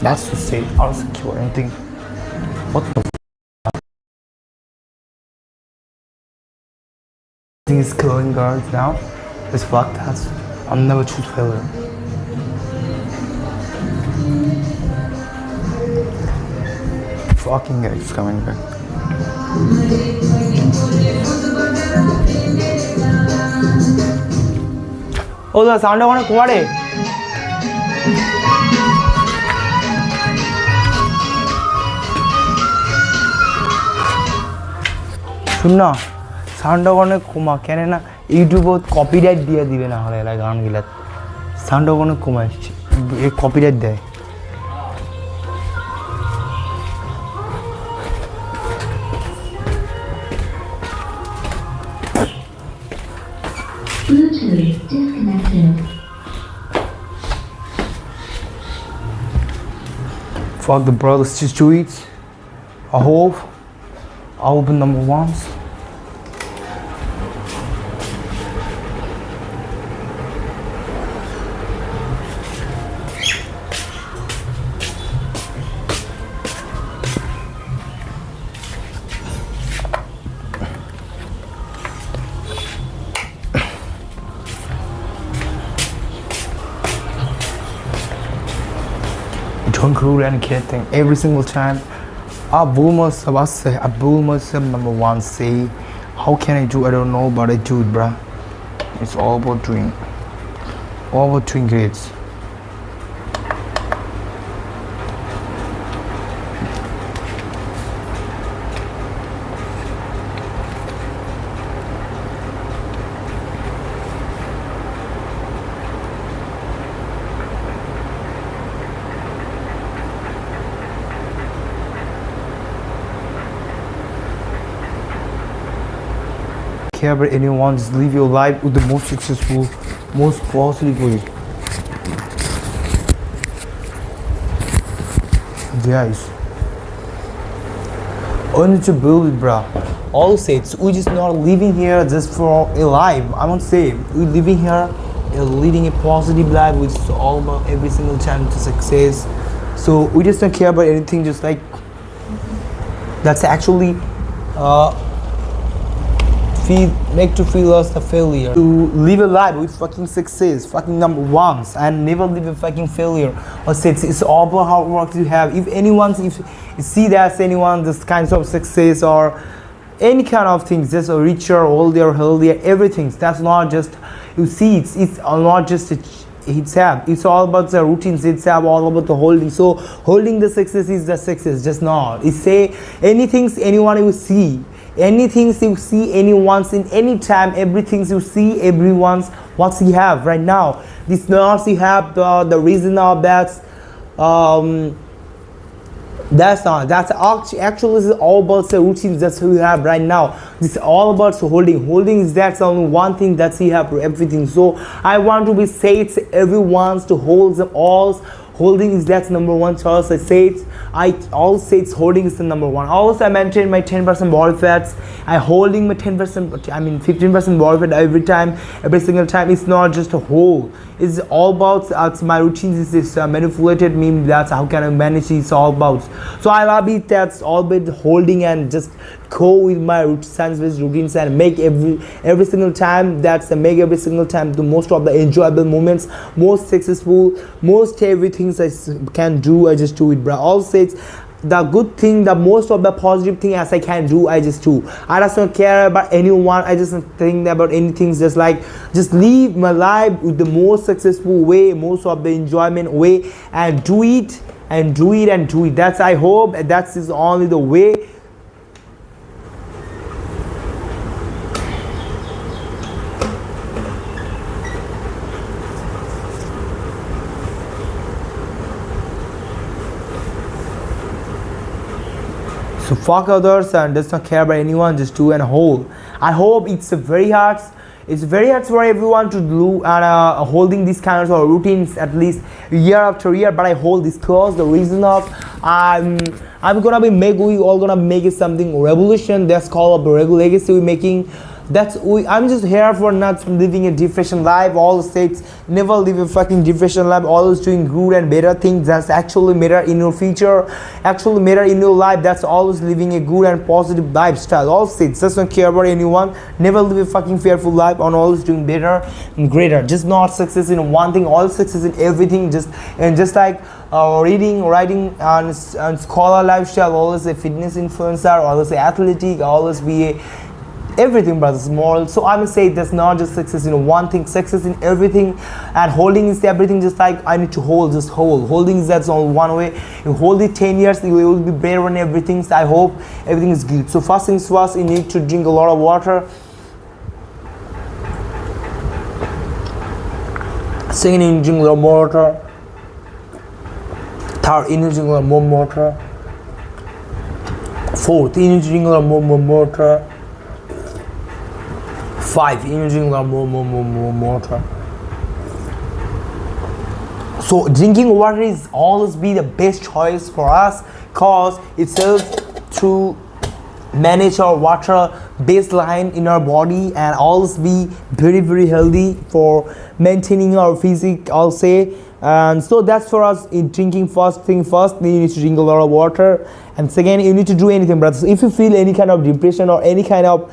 That's to say, I'll secure anything. What the thing is killing guards now? It's fucked. That's I'll never choose failure. Fucking guys coming back. Oh, the sound of one শুন না সাউন্ডটা অনেক কমা কেন না ইউটিউবত copyright দিয়ে দিবে না হলে এলা গানগুলা সাউন্ডটা অনেক কমা কপিরাইট দেয় Bluetooth disconnected. Fuck the brothers, just do it. I hope I'll be number ones. Don't rude and anything every single time. Abul Musab number one say, how can I do? I don't know, but I do it, bruh. It's all about doing grades. Care about anyone, just live your life with the most successful, most positive way. Guys, only to build it, bruh. All said, we just not living here just for a life. I won't say we living here, leading a positive life, which is all about every single time to success. So we just don't care about anything, just like that's actually. Make to feel us a failure. To live a life with fucking success, fucking number ones, and never live a fucking failure. Or say it's all about hard work you have. If you see that anyone this kinds of success or any kind of things, just a richer, older, healthier, everything. That's not just you see. It's not just it's all about the routines. It's all about the holding. So holding the success is the success. Just not. It's say anything anyone you see. Anything you see anyone's in any time, everything you see everyone's what you have right now. This not you have the reason of that's not actually is all about the routines that we have right now. This is all about holding is that's only one thing that you have for everything. So I want to be say it's everyone's to hold them all. Holding is that's number one choice. I always say it's holding is the number one. Also I maintain my 10% body fats. I holding my 15% body fat every single time. It's not just a hold. It's all about my routines. It's manipulated me. That's how can I manage. It's all about. So I love it. That's all about holding and just go with my science-based routines and make every single time. That's make every single time the most of the enjoyable moments, most successful, most everything I can do. I just do it, bro. Also, it's the good thing, the most of the positive thing as I can do, I just do. I just don't care about anyone. I just don't think about anything. Just like just live my life with the most successful way, most of the enjoyment way, and do it and do it and do it. That's I hope that's is only the way. So fuck others and does not care about anyone, just do and hold. I hope it's very hard for everyone to do and holding these kinds of routines at least year after year, but I hold this cause the reason of I'm gonna be we all gonna make it something revolution. That's called a legacy we're making. I'm just here for not living a depression life. All states never live a fucking depression life. Always doing good and better things. That's actually matter in your future. Actually matter in your life. That's always living a good and positive lifestyle. All states just don't care about anyone. Never live a fucking fearful life. On always doing better and greater. Just not success in one thing. All success in everything. Just like reading, writing, and scholar lifestyle. Always a fitness influencer. Always a athletic. Always be a everything, brothers, moral. So I must say that's not just success in one thing, success in everything, and holding is everything. Just like I need to hold, just hold. Holding is that's only one way. You hold it 10 years, you will be better on everything. So I hope everything is good. So first things first, you need to drink a lot of water. Second, you need to drink a lot more water. Third, you need to drink a lot more water. Fourth, you need to drink a lot more water. 5, you need to drink a lot more water. So drinking water is always be the best choice for us, cause it helps to manage our water baseline in our body and always be very healthy for maintaining our physique, I'll say. And so that's for us in drinking. First thing first, you need to drink a lot of water, and second, you need to do anything, brothers. If you feel any kind of depression or any kind of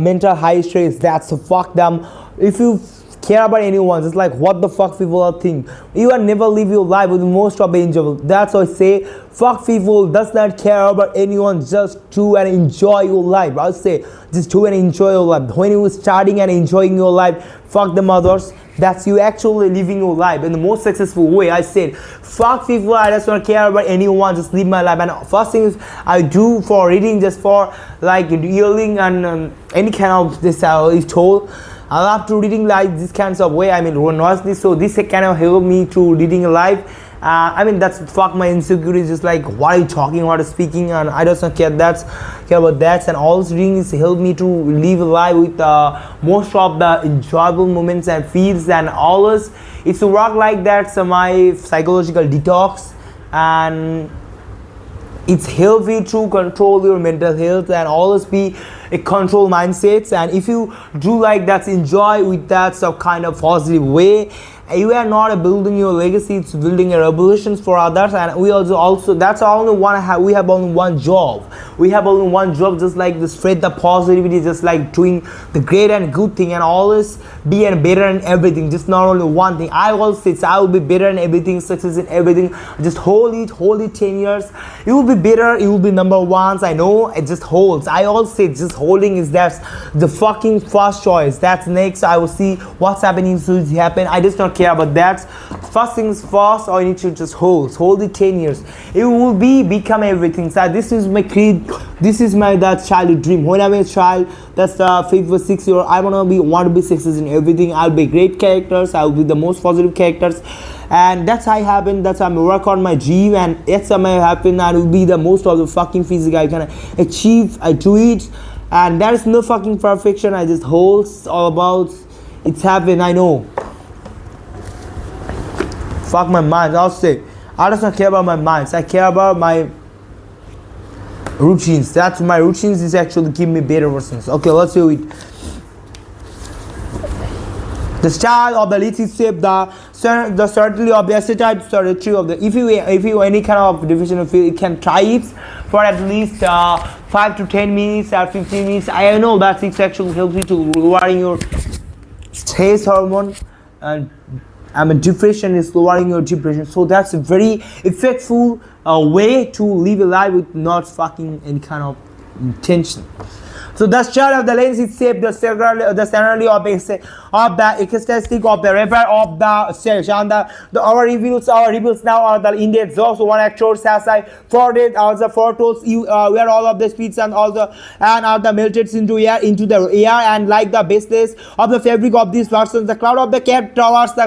mental high stress, that's fuck them. If you care about anyone, just like what the fuck people are think, you will never live your life with most of the enjoyable. That's why I say fuck people does not care about anyone. Just do and enjoy your life. I say just do and enjoy your life. When you starting and enjoying your life, fuck them others. That's you actually living your life in the most successful way. I said fuck people, I just don't care about anyone, just live my life. And first thing I do for reading, just for like yelling and any kind of this is told, I love to reading like this kinds of way. I mean honestly, so this kind of help me to reading a life. I mean that's fuck my insecurities, just like what are you talking, what are you speaking, and I just don't care about that. And all this reading is help me to live a life with most of the enjoyable moments and feels and all this. It's to work like that. So my psychological detox, and it's help you to control your mental health and always be a control mindsets. And if you do like that, enjoy with that some kind of positive way. You are not building your legacy, it's building a revolutions for others. And we also that's only one we have only one job. We have only one job, just like to spread the positivity, just like doing the great and good thing, and always be and better in everything. Just not only one thing. I always say I will be better in everything, success in everything. Just hold it 10 years. You will be better, you will be number ones. I know it just holds. I always say just holding is that's the fucking first choice. That's next. I will see what's happening, so it happen. I just don't care about that. First things first, I need to just hold it 10 years. It will become everything. So this is my creed. This is my that childhood dream. When I'm a child, that's the 5th or 6th year, I want to be success in everything. I'll be great characters. I'll be the most positive characters. And that's how I happen. That's how I work on my dream, and that's how I happen. I will be the most of the fucking physique I can achieve. I do it, and there is no fucking perfection. I just hold. It's all about it's happened. I know. Fuck my mind. I'll say I just don't care about my minds. I care about my routines. That's my routines is actually give me better versions. Okay, let's do it. The style of the little shape, the certainly of the acetyl territory of the if you any kind of division of field, you can try it for at least 5 to 10 minutes or 15 minutes. I know that it actually helps you to lowering your stress hormone, and depression is lowering your depression. So that's a very effective way to live a life with not fucking any kind of tension. So the structure of the lens is shaped the centrally of the characteristic of the river of the stage, and our reveals now are the indeed those one actors has I forwarded all the photos where all of the speeds and all the are the melted into the air, and like the baseless of the fabric of these versions, the cloud of the cap towers the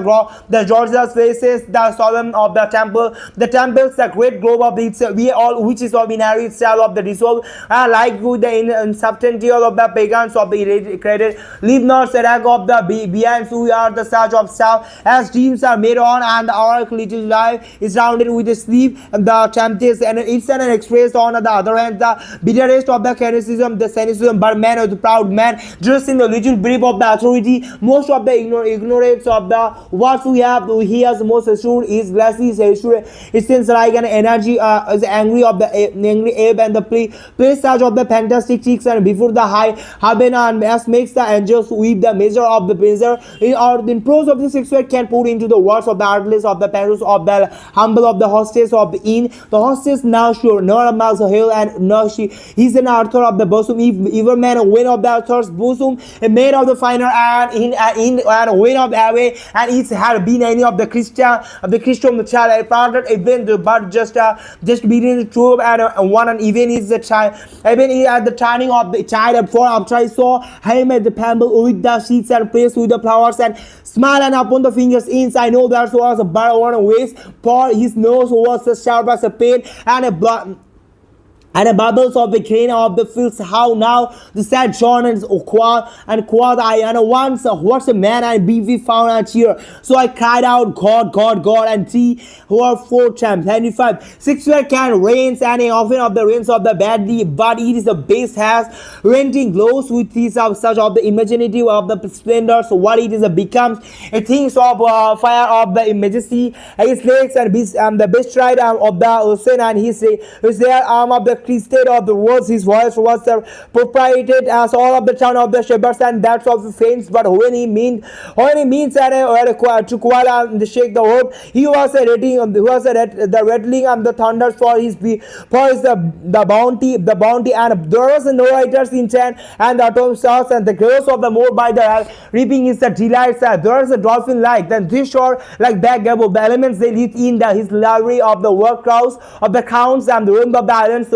gorgeous faces, the solemn of the temples, the great globe of its which is ordinary style of the dissolve, like with the insubstantial tears of the pagans of the credit. Leave not attack of the beings who are the search of self, as dreams are made on, and the oracle little life is rounded with the sleep, and the tempest, and it's an expressed on the other hand, the bitterest of the criticism, the cynicism, but man of the proud man, dressed in the little brief of the authority, most of the ignorance of the what we have, he has most assured, his blessed is assured, it seems like an energy is angry of the angry ape, and the play such of the fantastic cheeks, and before the high heaven, and as makes the angels weep the measure of the pleasure, in prose of the sexual can put into the words of the artless of the parents of the humble of the hostess of the inn, the hostess now sure, nor amongst the hill, and no she, he's an author of the bosom, even man a win of the author's bosom, a maid of the finer, and in and win of away, and it had been any of the Christian the child I parted even but just between the two and one, and even is the child, even at the turning of the child for after I saw him at the pamble with the sheets and placed with the flowers, and smile and upon the fingers ins, I know there was a bar on a waist, for his nose was as sharp as a pain, and a blood and the bubbles of the grain of the fields, how now the sad John and quoth I, and once what's a man and be we found out here. So I cried out, God, God, God, and see who are 4 times 95. 6 where can rains, and often of the rains of the badly, but it is the base has renting glows with these of such of the imaginative of the splendor. So what it is becomes a things of fire of the majesty, his legs and the best ride of the ocean, and his there arm of the state of the words, his voice was propriated as all of the town of the shepherds, and that's of the saints. But when he means to koala and shake the world, he was the rattling and the thunders for his the bounty, and there was no writers in ten, and the autumn stars, and the growth of the more by the reaping is the delights. There is a dolphin like, then this shore like back of the elements they live in his library of the work crowds of the crowns, and the rim of the islands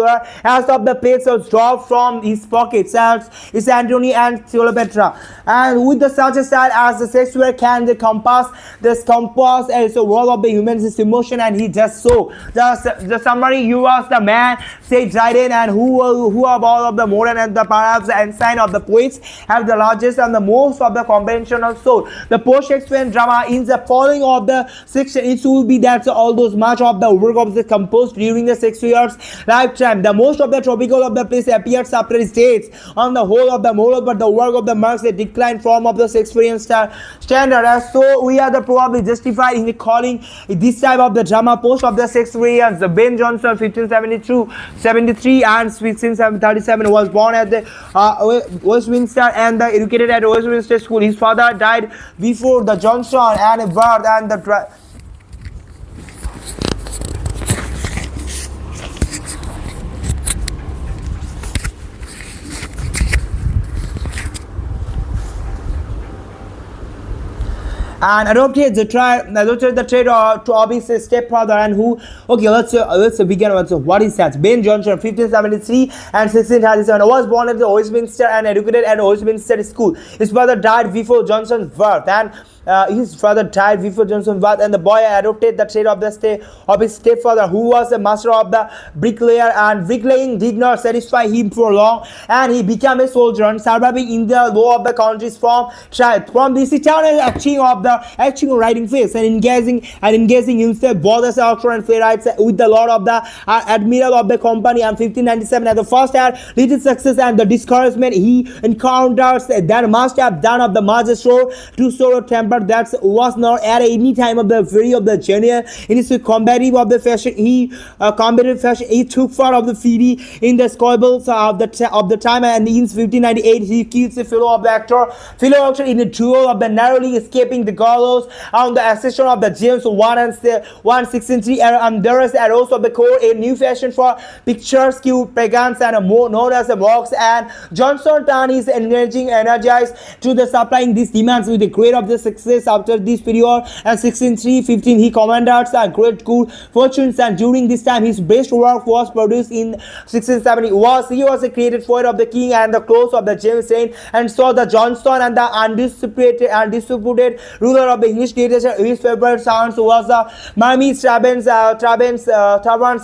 as of the plates was dropped from his pockets as is Antony and Cleopatra, and with the such a style as the sexual can the compass as the world of the humans emotion, and he just so the summary, you was the man said Dryden, and who of all of the modern and the perhaps the ensign of the poets have the largest and the most of the conventional soul. The post-Shakespearean drama in the following of the section, it will be that all those much of the work of the composed during the Shakespeare's lifetime. The most of the tropical of the place appears after his dates on the whole of the moral, but the work of the Marx a decline form of the Shakespearean standard, as so we are the probably justified in calling this type of the drama post of the Shakespeareans. The Ben Jonson 1573 and 1637 was born at the Westminster and educated at Westminster School. His father died before the Johnson and birth, and the and adopted the trade of his stepfather, and who let's begin with what is that. Ben Jonson 1573 and 1637 was born at the Westminster and educated at Westminster School. His father died before Johnson's birth, and his father died before Johnson's birth, and the boy adopted the trade of his stepfather, who was a master of the bricklayer, and bricklaying did not satisfy him for long, and he became a soldier and surviving in the low of the countries from this eternal acting writing phase, and engaging himself both as author and playwright with the Lord of the Admiral of the Company, and 1597 at the first had little success, and the discouragement he encounters that must have done of the master to sort of temper that was not at any time of the fury of the genius in his combative of the fashion. He took part of the fury in the squabbles of the time, and in 1598 he kills a fellow actor in a duel of the narrowly escaping the gallows on the accession of the James 1 and 163, and there is arose of the core a new fashion for pictures, pagans, and more known as the box, and Johnson turned his energized to the supplying these demands with the great of the success after this period. And 1615 he commanded a great good fortunes, and during this time his best work was produced in 1670. He was a created poet of the king and the close of the James reign, and saw the Johnson and the undisputed ruler of the English literature. His favorite sounds was the Marmite taverns,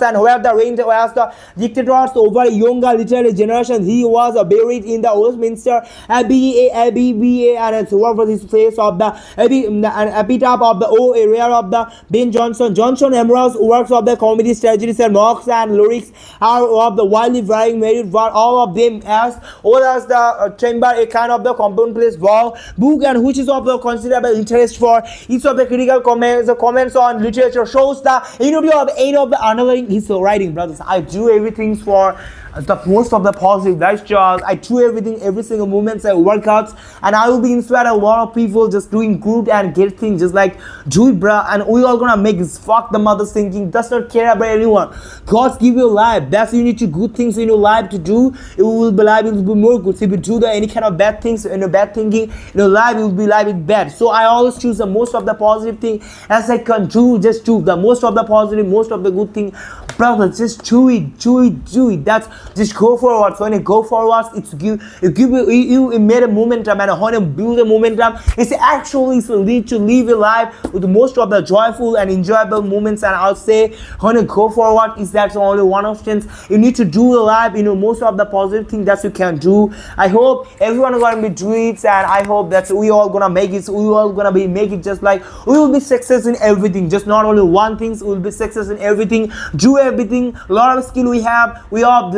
and where the reign was the dictators over younger literary generation. He was buried in the Westminster Abbey, and it's what was his place of the Abbey, an epitaph of the area of the Ben Jonson. Johnson Ambrose works of the comedies, tragedies, and mocks and lyrics are of the widely varying merit, were all of them as well as the chamber, a kind of the commonplace book, and which is of the considerable interest for each of the critical comments. The comments on literature shows the unity of aim of the underlying his writing, brothers. I do everything for the most of the positive lifestyles. I do everything, every single moment I workouts, and I will be inspired a lot of people just doing good and get things just like do it, bruh. And we all gonna make this fuck the mother's thinking, does not care about anyone. God give you life. That's you need to good things in your life to do. It will be life, it will be more good. So if you do any kind of bad things and bad thinking in your life, it will be life with bad. So I always choose the most of the positive thing as I can do. Just do the most of the positive, most of the good thing, brother. Just do it. That's just go forward. So when you go forward, you made a momentum, and when you build a momentum, it's actually lead to live your life with most of the joyful and enjoyable moments. And I'll say when you go forward, is that's only one option. You need to do your life, most of the positive thing that you can do. I hope everyone gonna be doing it, and I hope that we all gonna make it. We all gonna be make it just like we will be success in everything, just not only one thing. We will be success in everything. Do everything. A lot of skill we have. We all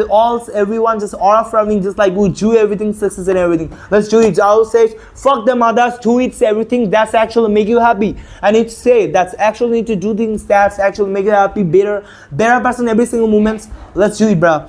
everyone just all from just like we do everything, success in everything. Let's do it. I will say fuck them others, do it, everything that's actually make you happy. I need to say that's actually need to do things that's actually make you happy, better person every single moment. Let's do it, bro.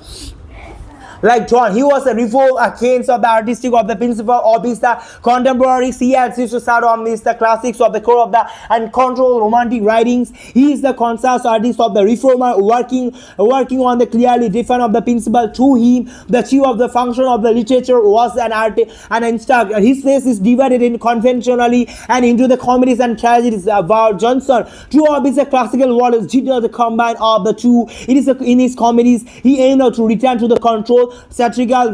Like John, he was a revolt against of the artistic of the principle of his the contemporaries. He had to start on this the classics of the core of the uncontrolled romantic writings. He is the conscious artist of the reformer, working on the clearly different of the principle. To him, the chief of the function of the literature was an art and instructor. His place is divided in conventionally and into the comedies and tragedies. About Johnson, two of his classical works did the combine of the two. It is in his comedies he aimed to return to the control satirical,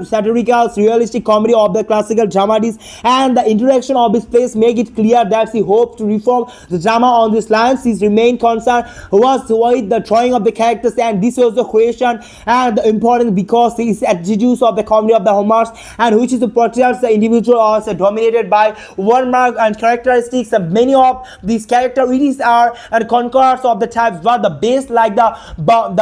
realistic comedy of the classical dramatists, and the introduction of his plays make it clear that he hoped to reform the drama on these lines. His main concern was with the drawing of the characters, and this was the question and the important because he is attitudes of the comedy of the Homers, and which is the portrays the individual as dominated by one mark and characteristics. Many of these characteristics are and conquerors of the types, but the best like the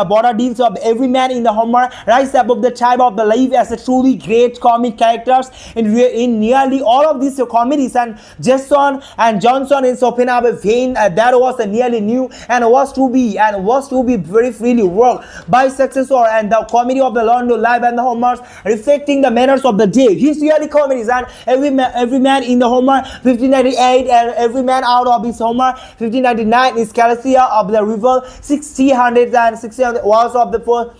border deals of every man in the Homer rise above the type of the life as a truly great comic characters in nearly all of these comedies. And Jason and Johnson in Schopenhauer vein that was nearly new and was to be very freely worked by successor, and the comedy of the London Life and the Homers reflecting the manners of the day. His yearly comedies and every man in the Homer 1598 and every man out of his Homer 1599 is Calathea of the Rival 1600 and 1600 was of the first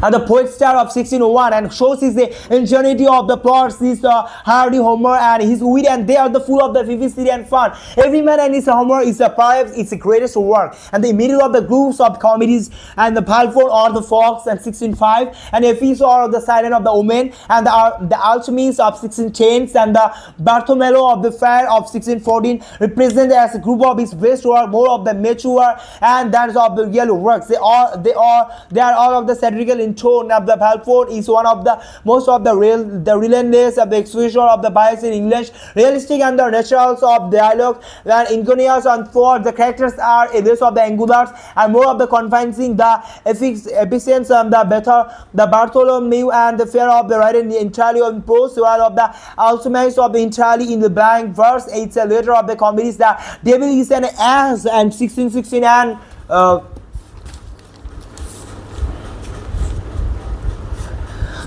and the poet star of 1601, and shows his the ingenuity of the plots, his hardy Homer and his wit, and they are the full of the vivacity and fun. Every man and his Homer is perhaps its greatest work, and the middle of the groups of comedies and the Balfour or the Fox and 1605, and Ephes or the Silent of the Omen, and the Alchemist of 1610, and the Bartholomew of the Fair of 1614 represent as a group of his best work, more of the mature and that of the real works. They are all of the satirical in tone. Of the Balfour is one of the most of the relentless of the expression of the bias in English, realistic and the naturals of dialogue, and ingenious and for the characters are less of the angulars and more of the confining the efficiency and the better. The Bartholomew and the Fair of the written entirely in prose, while of the Alchemist of the entirely in the blank verse. It's a letter of the comedies. The Devil is an ass and 1616 and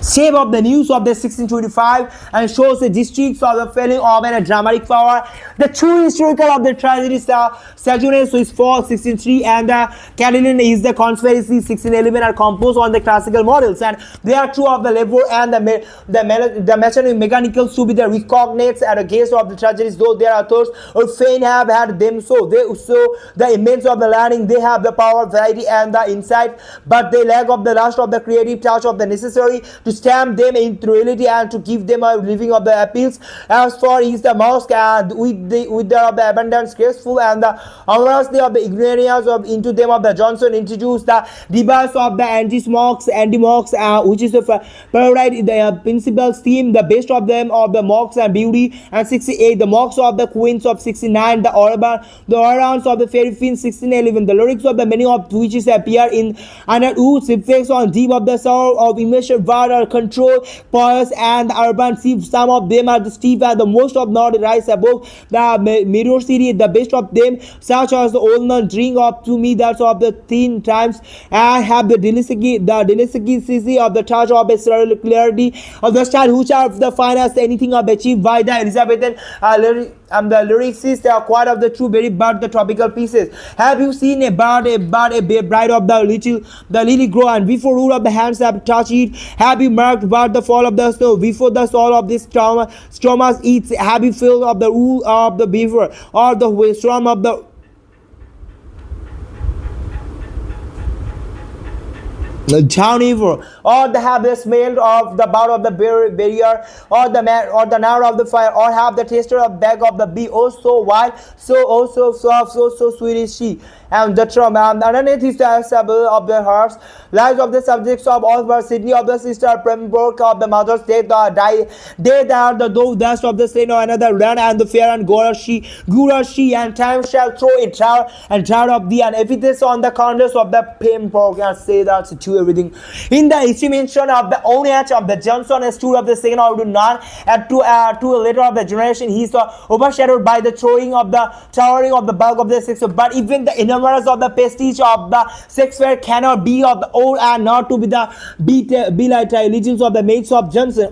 Shape of the News of the 1625 and shows the districts of the feeling of a dramatic power. The true historical of the tragedy is Saturninus is 463 and the Catalan is the conspiracy 1611 are composed on the classical models, and they are true of the labor and the mechanicals to be the recognates and against of the tragedies, though their authors or fain have had them so. The immense of the learning, they have the power, variety and the insight, but they lack of the lust of the creative touch of the necessary to stamp them into reality and to give them a living of the appeals. As for is the mosque and with the abundance graceful and the amorously of the ignorance of into them of the Johnson introduced the device of the anti-mocks, which is the paradise the principal theme, the best of them of the mocks and beauty, and 68 the mocks of the queens of 69 the orans of the fairy fins 1611 the lyrics of the many of which is appear in under ooze effects on deep of the soul of immersive water control pious and urban sea. Some of them are the steep and the most of not rise above the mirror city, the best of them such as the old man drink up to me that's of the thin times and have the delicacy of the touch of a clarity of the style which are the finest anything of achieved by the Elizabethan the lyricists are quite of the true very but the tropical pieces. Have you seen a bride of the lily grow and before rule of the hands have touched it? Have you marked but the fall of the snow before the soul of this stromas eats? Have you filled of the wool of the beaver or the storm of the down river, or the have the smell of the bout of the barrier, or the narrow of the fire, or have the taster of bag of the bee. Oh, so wild, so soft, so sweet is she. And the trauma and underneath is the assembly of the hearts, lives of the subjects of Osborne, Sydney of the sister, Pembroke of the mother's death, they are the dust of the slain or another run and the fair and gura she, and time shall throw it tower and tower of thee and epithets on the corners of the Pembroke and say that's to everything. In the estimation of the own age of the Johnson and stood of the second order none and to a later of the generation he is overshadowed by the throwing of the towering of the bulk of the sex, but even the numerous of the prestige of the sex fair cannot be of the old and not to be the be like religions of the mates of Johnson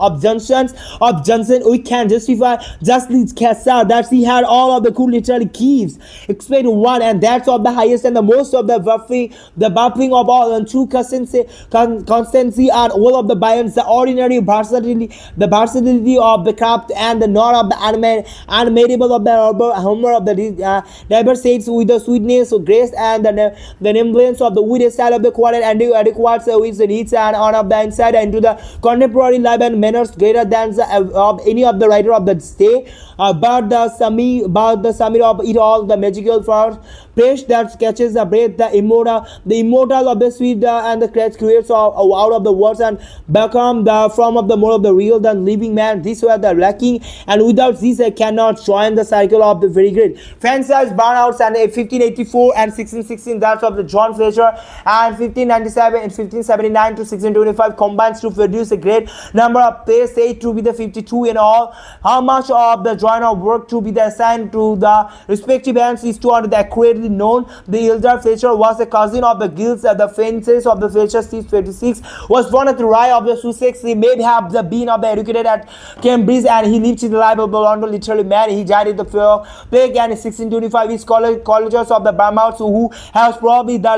we can justify justly Cassar that he had all of the cool literally keys explain one and that's of the highest and the most of the buffing of all and true constancy and all of the bions the ordinary versatility of the craft and the not of the animatable of the humor of the diverse states with the sweetness grace and the semblance of the witty style of the quartet and the adequate with the needs and on of the inside into the contemporary life and manners greater than the, of any of the writer of the day about the summit of it all the magical first place that sketches the breath the immortal of the sweet and the creates out of the words and become the form of the more of the real than living man. These were the lacking and without this I cannot join the cycle of the very great franchise burnouts and 1584 and 1616 that's of the John Fletcher and 1597 and 1579 to 1625 combines to produce a great number of plays said to be the 52 in all. How much of the joint of work to be the assigned to the respective hands is to the accurately known. The elder Fletcher was a cousin of the Gills the Fences of the Fletcher 626 was born at the Rye of the Sussex. He may have been of the educated at Cambridge and he lived in the life of the London literally man. He died in the plague and in 1625 his colleges of the Burmouth who has probably the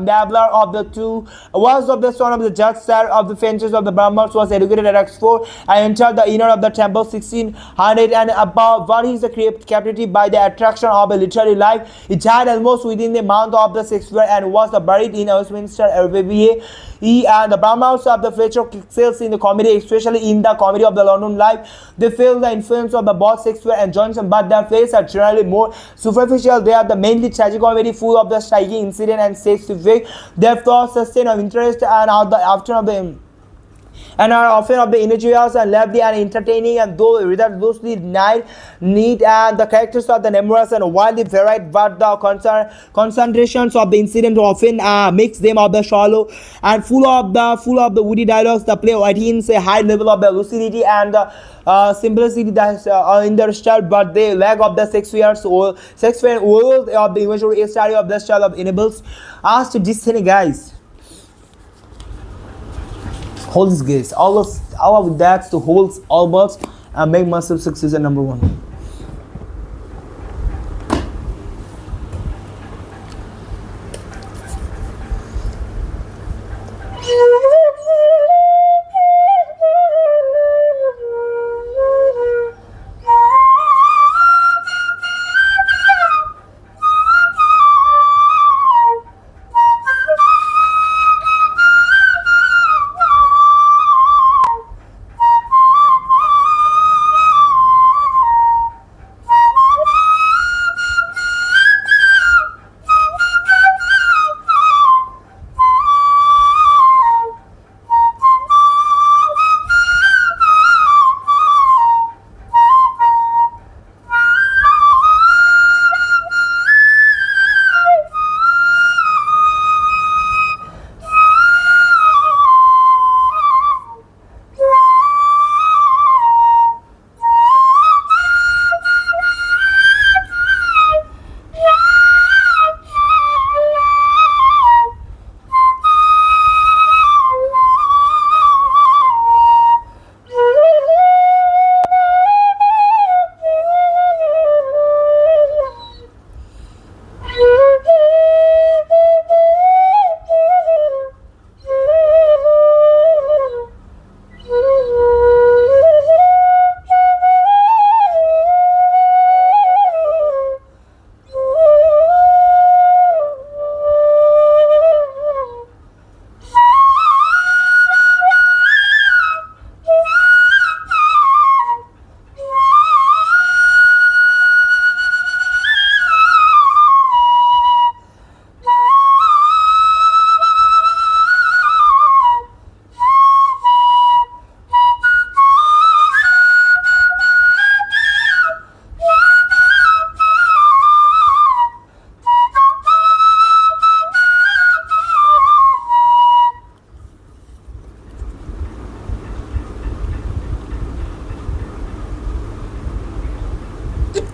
dabbler of the two was of the son of the judge sir of the Fences of the Burmouth was educated at Oxford and entered the inner of the temple 1600 and about what is the captivity by the attraction of a literary life. He died almost within the month of the Shakespeare and was buried in Westminster Abbey. He and the Burmouths of the Fletcher excels in the comedy, especially in the comedy of the London life. They feel the influence of the both Shakespeare and Johnson, but their plays are generally more superficial. They are the mainly tragicomedy, full of the striking incident and stakes to fake. Therefore, sustain of interest and are the after of the and are often of the ingenious and lively and entertaining and though without loosely neat and the characters are the numerous and widely varied but the concentrations of the incident often makes them of the shallow and full of the witty dialogues. The play attains a high level of the lucidity and the simplicity that's in their style, but they lack of the Shakespeare world of the imaginary style of the style of enables us to discern guys. Hold this gaze. All of that to hold all birds and make massive success at number one.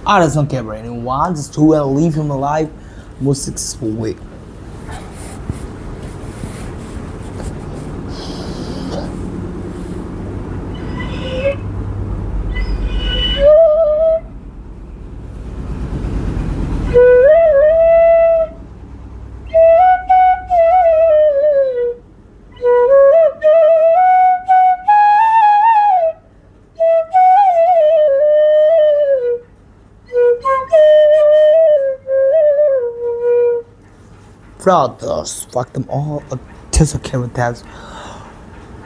I just don't care about anyone. Just do and live him alive most successful way. Brothers, fuck them all. Just okay with that.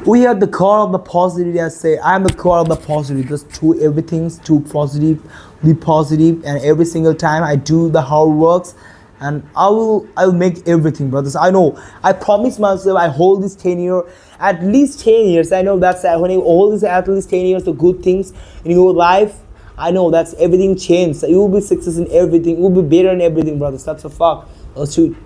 We have the core of the positive. I say I'm the core of the positive. Just do everything, too positive, be positive, and every single time I do the hard works, and I'll make everything, brothers. I know. I promise myself I hold this 10 year, at least 10 years. I know that's when you hold this at least 10 years, the good things in your life. I know that's everything changed. You will be success in everything. You will be better in everything, brothers. That's a fact. Let's shoot.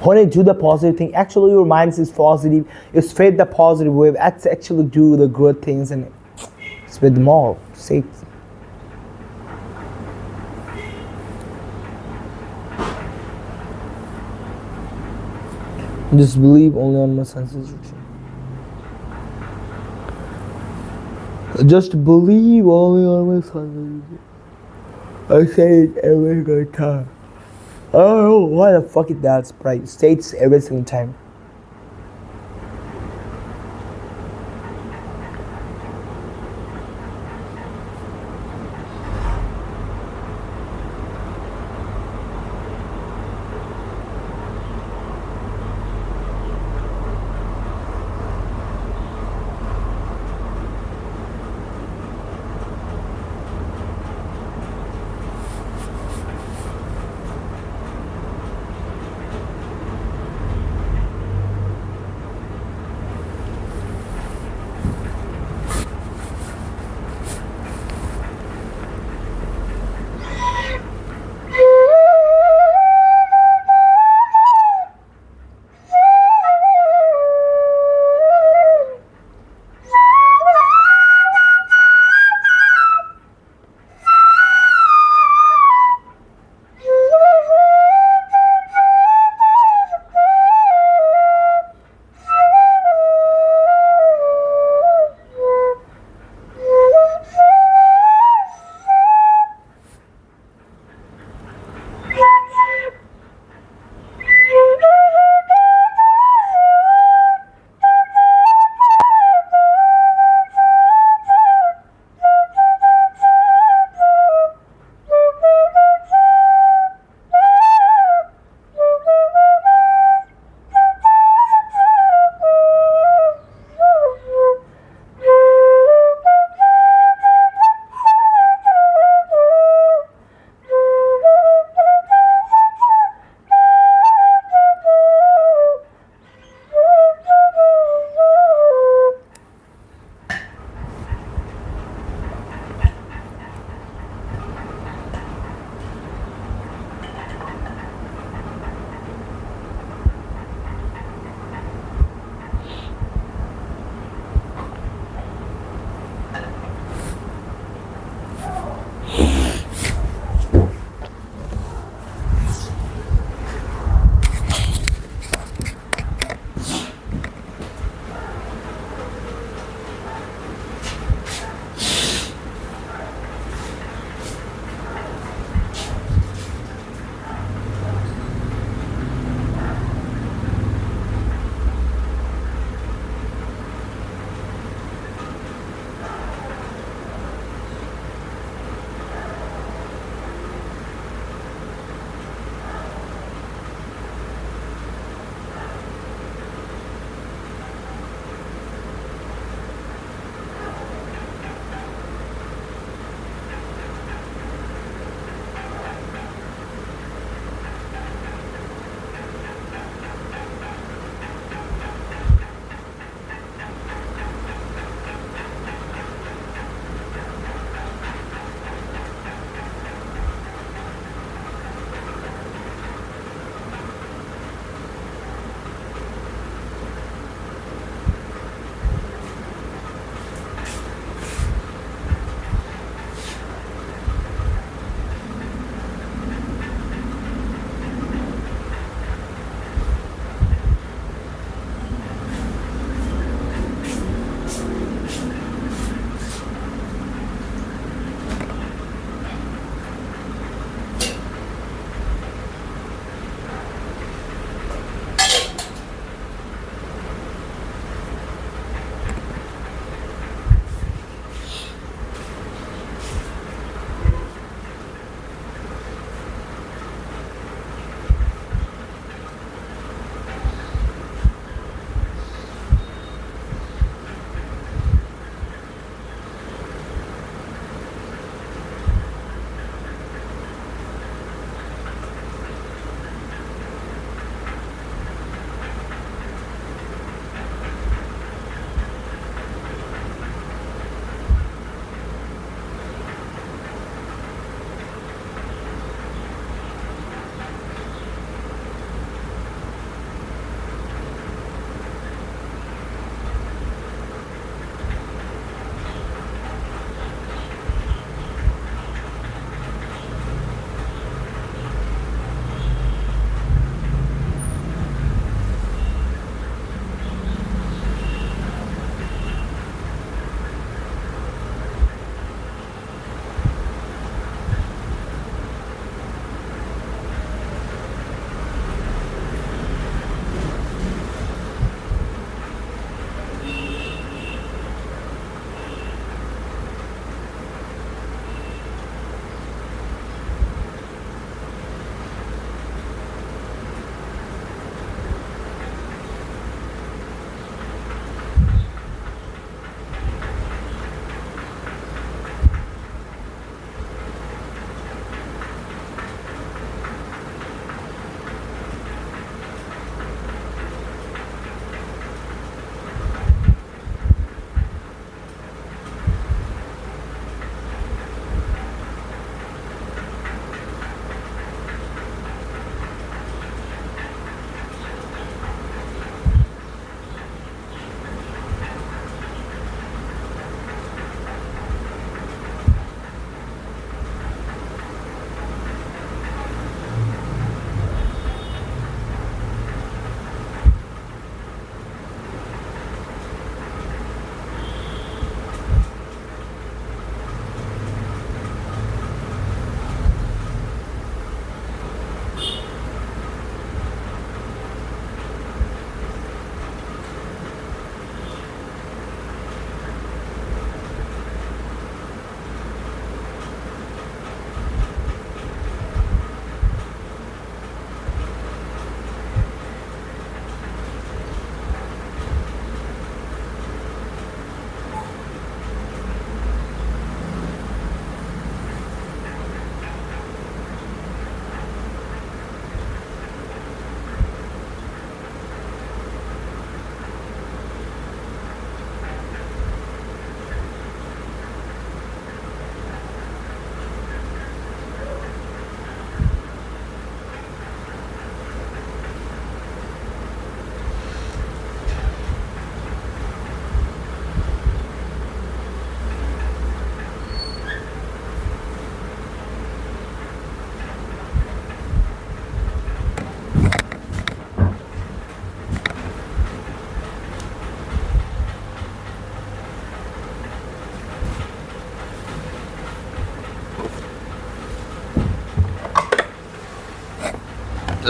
When you do the positive thing, actually your mind is positive. You spread the positive wave. Actually do the good things and spread them all. Say. Just believe only on my senses. Just believe only on my senses. I say it every good time. I don't know why the fuck it that's right. States every single time.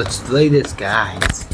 Let's play this, guys.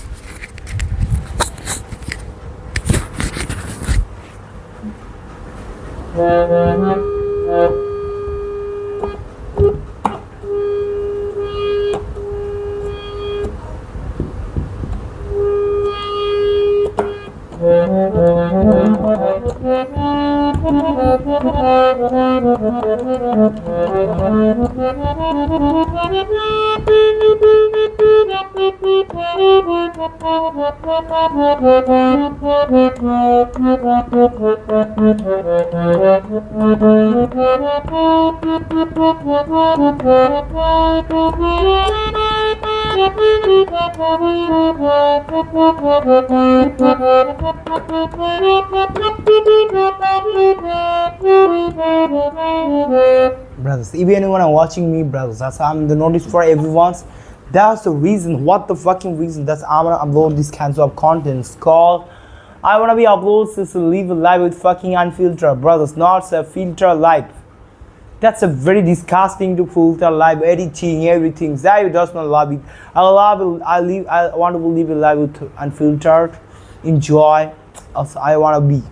Brothers, if anyone are watching me, brothers, that's I'm the notice for everyone's. That's the reason. What the fucking reason? That's I'm gonna upload these kinds of contents. Called I wanna be uploads this to live a life with fucking unfiltered, brothers, not a filter life. That's a very disgusting to filter life, editing, everything. Zai does not love it. I love it. I want to live a life with unfiltered. Enjoy. Also, I wanna be.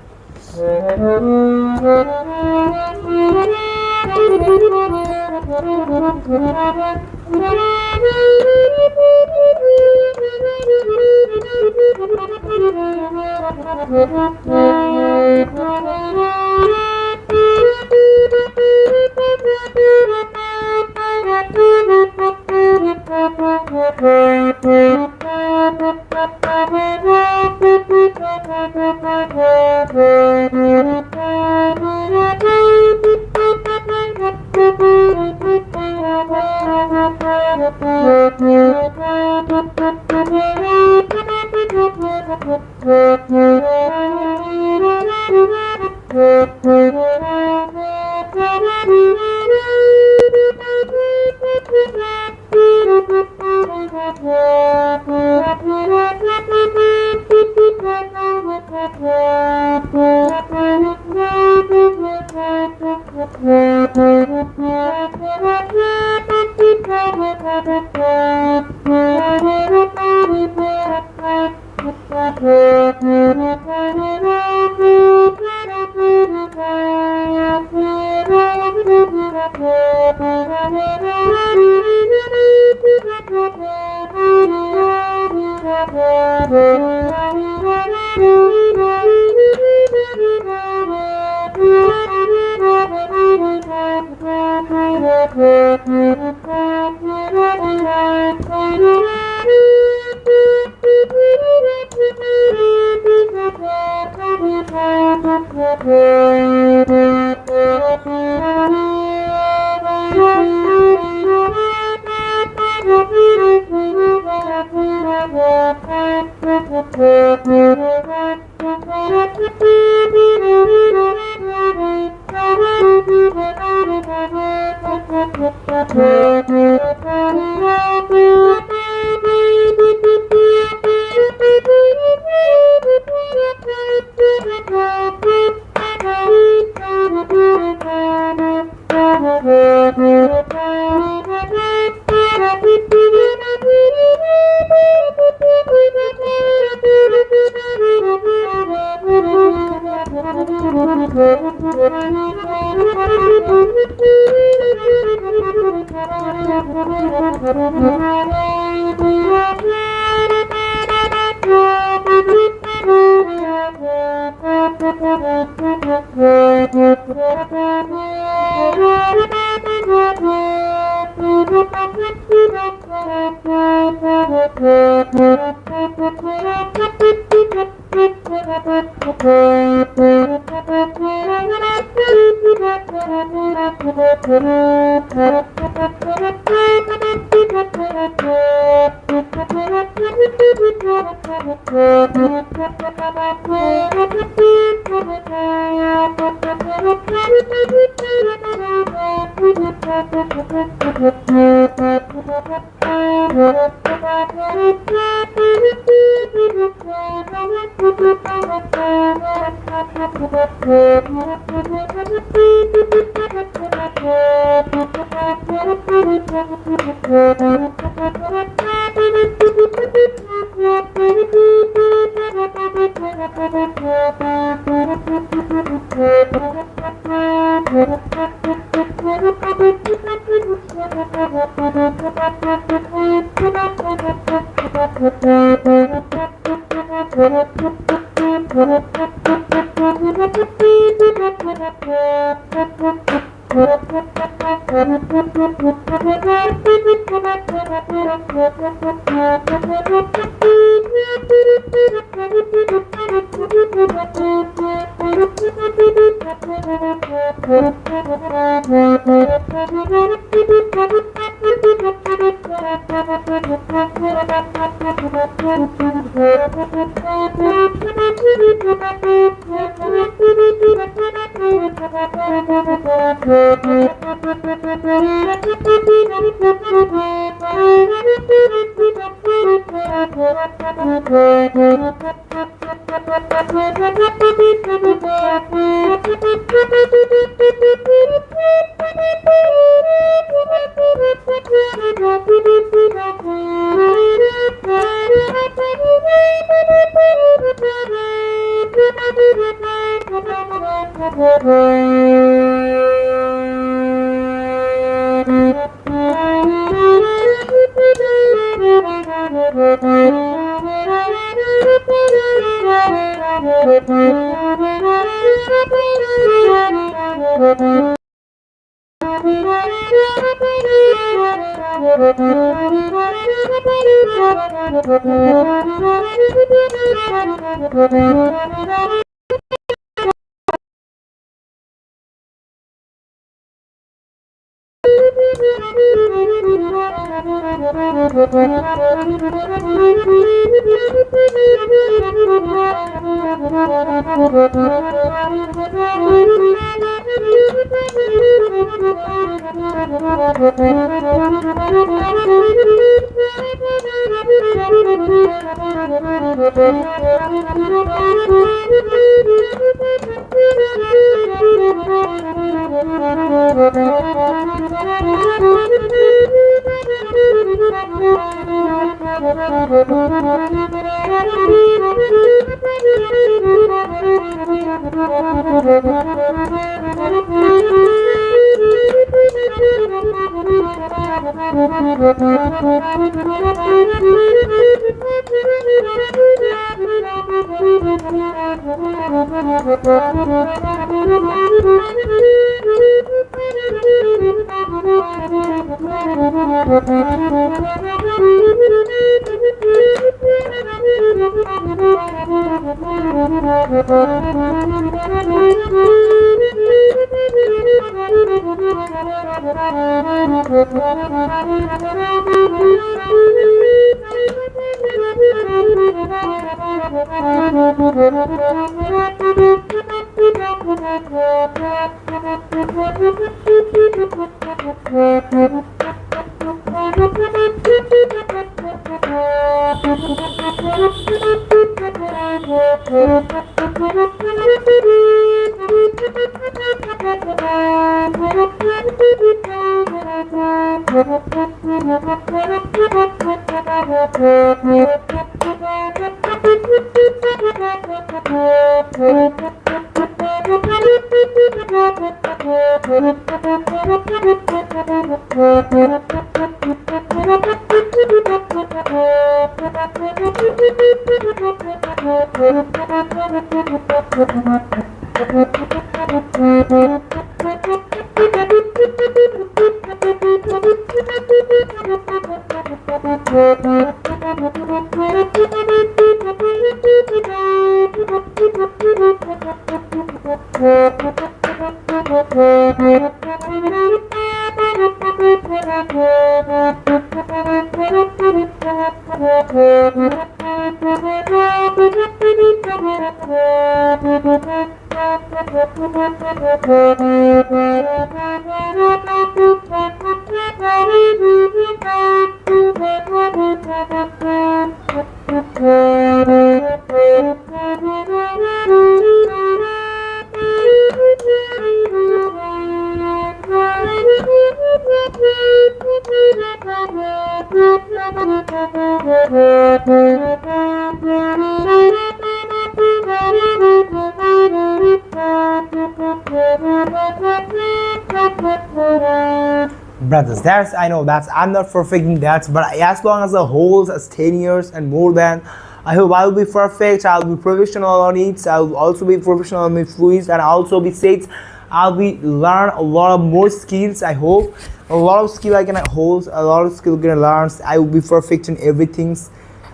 Brothers, that's I know that's I'm not perfect in that, but as long as the whole as 10 years and more than, I hope I'll be perfect. I'll be professional on it. I'll also be professional on my fluids, and I'll also be said I'll be learn a lot of more skills. I hope a lot of skill I can hold, a lot of skill I can learn. I will be perfect in everything.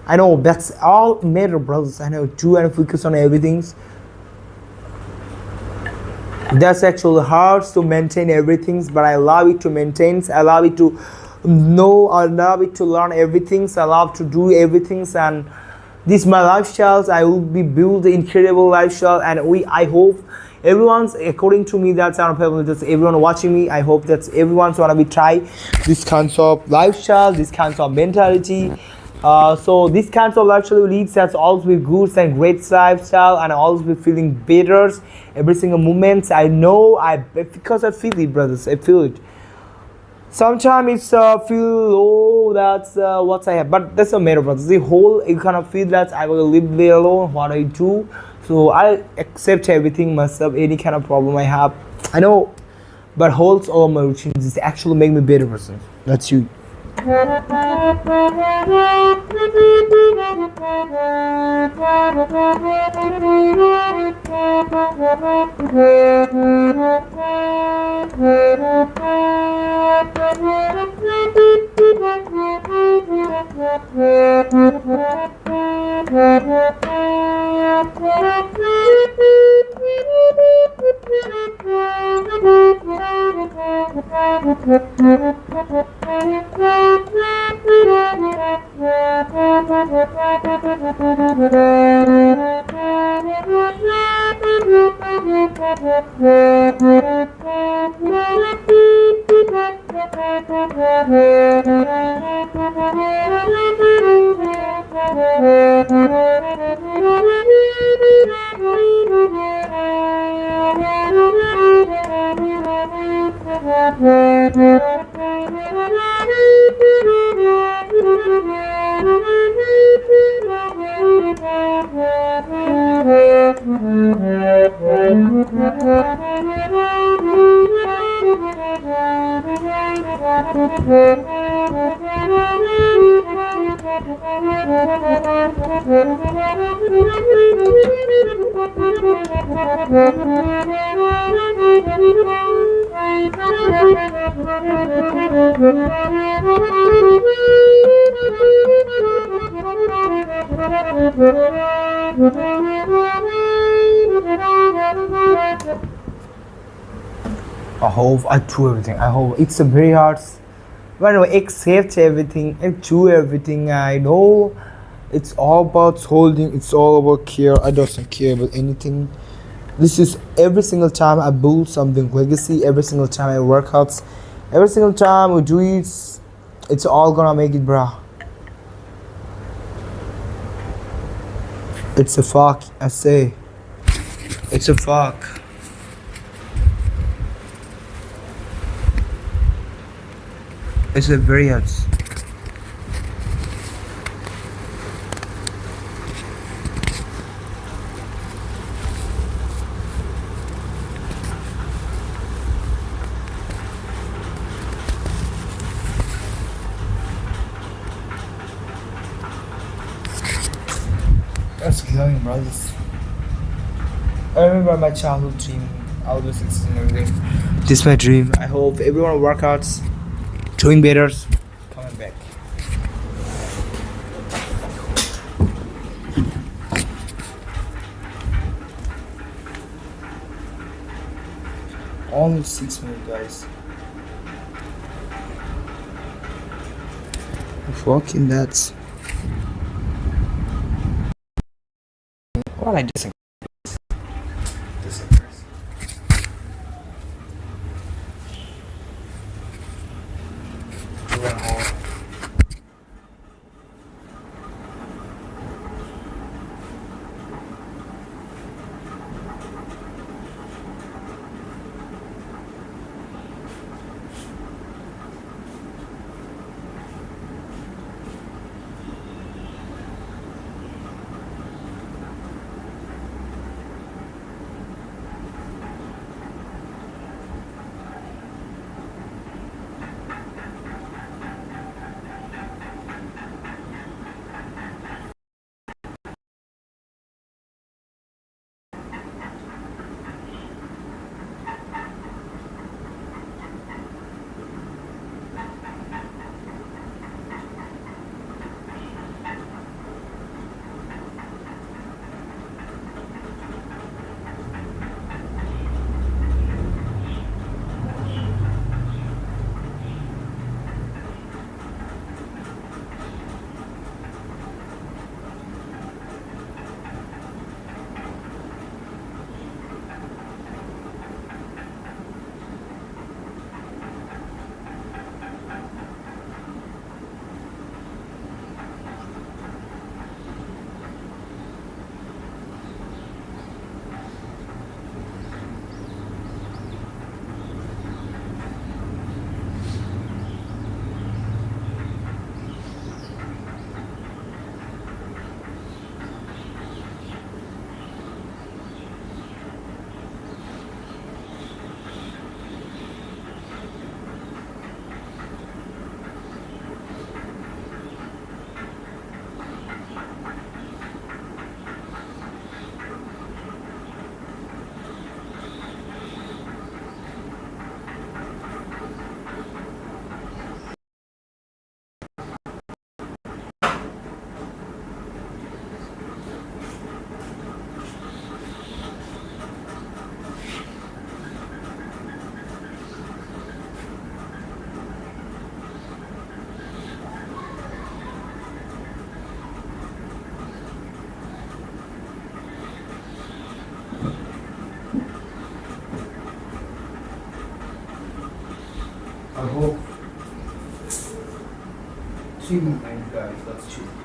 I know that's all matter, brothers. I know do and focus on everything. That's actually hard to maintain everything, but I love it to maintain. I love it to know. I love it to learn everything. I love to do everything, and this my lifestyles. I will be build incredible lifestyle, and I hope everyone's according to me. That's our people. That's everyone watching me. I hope that everyone's wanna be try this kinds of lifestyle, this kinds of mentality. So these kinds of lifestyle leads us always be good and great lifestyle, and always be feeling better every single moment. I know because I feel it, brothers. I feel it. Sometimes it's feel that's what I have, but that's a matter, brothers. The whole you kind of feel that I will live there alone. What I do, so I accept everything myself. Any kind of problem I have, I know, but holds all my routines. This actually make me better person. That's you. I hope I do everything. I hope it's a very hard. But I accept everything and do everything. I know it's all about holding. It's all about care. I don't care about anything. This is every single time I build something legacy. Every single time I work out. Every single time we do it. It's all gonna make it, bro. It's a fuck. I say. It's a fuck. It's a very hard. That's killing, brothers. I remember my childhood dream. I was succeeding everything. This is my dream. I hope everyone workouts, doing better, coming back. Only 6 minutes, guys. Fucking that's what I disagree. I hope 3 more minutes, guys. That's 2.